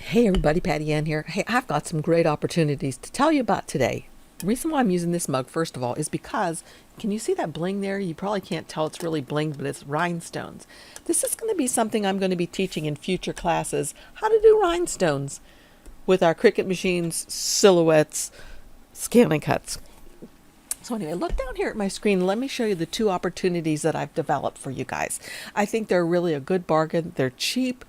Hey everybody, Patty Ann here. Hey, I've got some great opportunities to tell you about today. The reason why I'm using this mug, first of all, is because, can you see that bling there? You probably can't tell it's really blinged, but it's rhinestones. This is going to be something I'm going to be teaching in future classes, how to do rhinestones with our Cricut machines, silhouettes, scaling cuts. So anyway, look down here at my screen. Let me show you the two opportunities that I've developed for you guys. I think they're really a good bargain. They're cheap.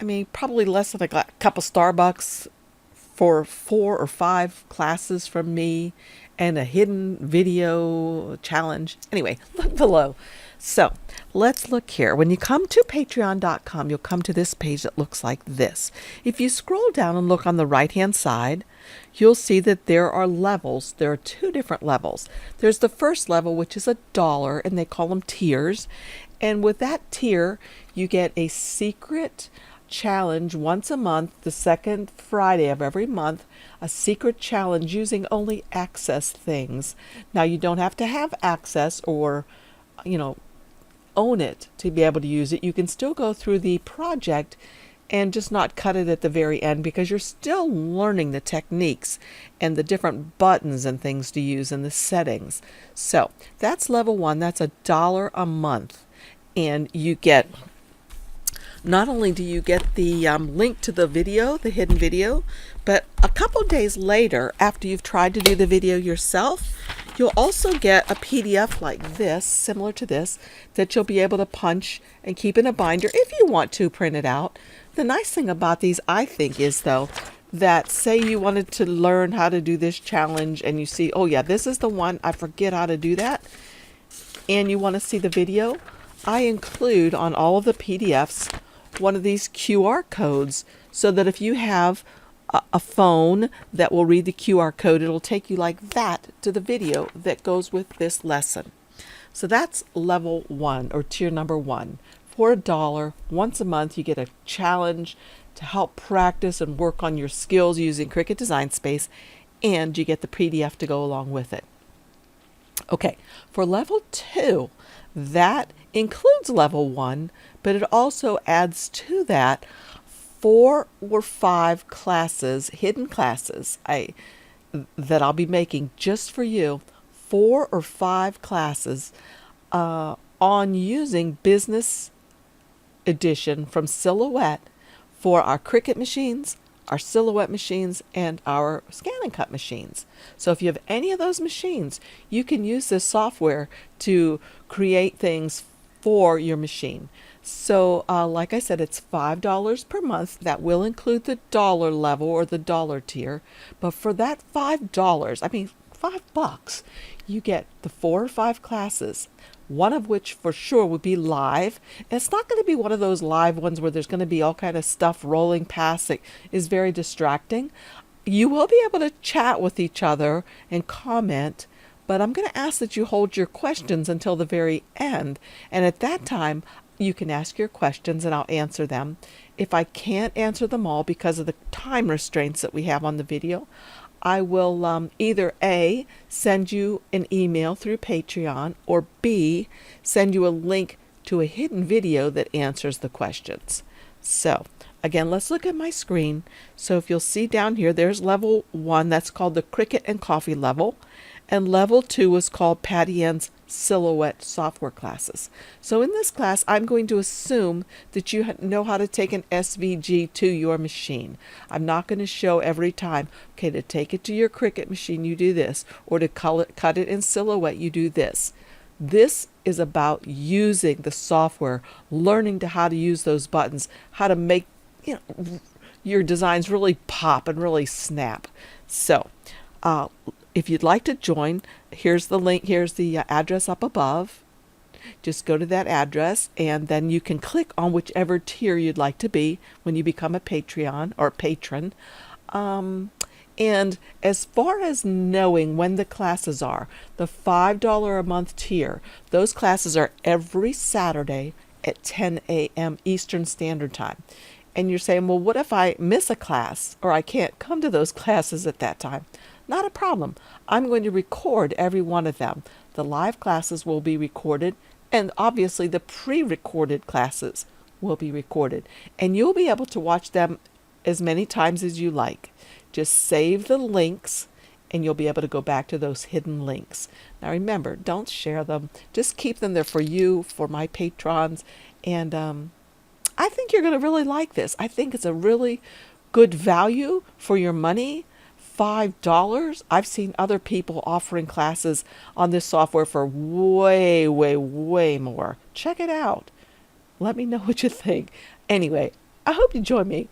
I mean, probably less than a cup of Starbucks for 4 or 5 classes from me and a hidden video challenge. Anyway, look below. So let's look here. When you come to patreon.com, you'll come to this page that looks like this. If you scroll down and look on the right hand side, you'll see that there are levels. There are 2 different levels. There's the first level, which is $1, and they call them tiers. And with that tier, you get a secret challenge once a month, the second Friday of every month, a secret challenge using only access things. Now, you don't have to have access or, own it to be able to use it. You can still go through the project and just not cut it at the very end, because you're still learning the techniques and the different buttons and things to use in the settings. So that's level 1. That's $1 a month. And you get, not only do you get the link to the video, the hidden video, but a couple days later, after you've tried to do the video yourself, you'll also get a PDF like this, similar to this, that you'll be able to punch and keep in a binder if you want to print it out. The nice thing about these, I think, is though, that say you wanted to learn how to do this challenge and you see, oh yeah, this is the one, I forget how to do that, and you want to see the video, I include on all of the PDFs one of these QR codes, so that if you have a phone that will read the QR code, it'll take you like that to the video that goes with this lesson. So that's level 1, or tier number 1. For $1, once a month, you get a challenge to help practice and work on your skills using Cricut Design Space, and you get the PDF to go along with it. Okay, for level 2, that includes level 1, but it also adds to that 4 or 5 classes, hidden classes, that I'll be making just for you. 4 or 5 classes on using Business Edition from Silhouette for our Cricut machines, our Silhouette machines, and our Scan and Cut machines. So if you have any of those machines, you can use this software to create things for your machine. So like I said, it's $5 per month. That will include the dollar level or the dollar tier. But for that $5, I mean $5, you get the 4 or 5 classes, one of which for sure would be live. And it's not going to be one of those live ones where there's going to be all kind of stuff rolling past that is very distracting. You will be able to chat with each other and comment, but I'm going to ask that you hold your questions until the very end. And at that time, you can ask your questions and I'll answer them. If I can't answer them all because of the time restraints that we have on the video, I will either A, send you an email through Patreon, or B, send you a link to a hidden video that answers the questions. So again, let's look at my screen. So if you'll see down here, there's level 1, that's called the Cricut and Coffee level. And level 2 is called Patty Ann's Silhouette software classes. So in this class, I'm going to assume that you know how to take an SVG to your machine. I'm not going to show every time, okay, to take it to your Cricut machine, you do this, or to cut it in Silhouette, you do this. This is about using the software, learning to how to use those buttons, how to make your designs really pop and really snap. So if you'd like to join, here's the link, here's the address up above. Just go to that address and then you can click on whichever tier you'd like to be when you become a Patreon or patron. And as far as knowing when the classes are, the $5 a month tier, those classes are every Saturday at 10 a.m. Eastern Standard Time. And you're saying, well, what if I miss a class or I can't come to those classes at that time? Not a problem. I'm going to record every one of them. The live classes will be recorded, and obviously the pre-recorded classes will be recorded. And you'll be able to watch them as many times as you like. Just save the links and you'll be able to go back to those hidden links. Now remember, don't share them. Just keep them there for you, for my patrons. And I think you're going to really like this. I think it's a really good value for your money. $5. I've seen other people offering classes on this software for way, way, way more. Check it out. Let me know what you think. Anyway, I hope you join me.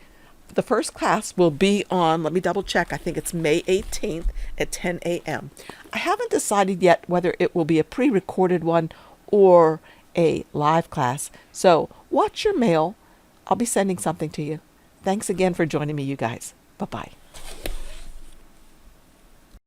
The first class will be on, let me double check, I think it's May 18th at 10 a.m. I haven't decided yet whether it will be a pre-recorded one or a live class. So watch your mail. I'll be sending something to you. Thanks again for joining me, you guys. Bye-bye.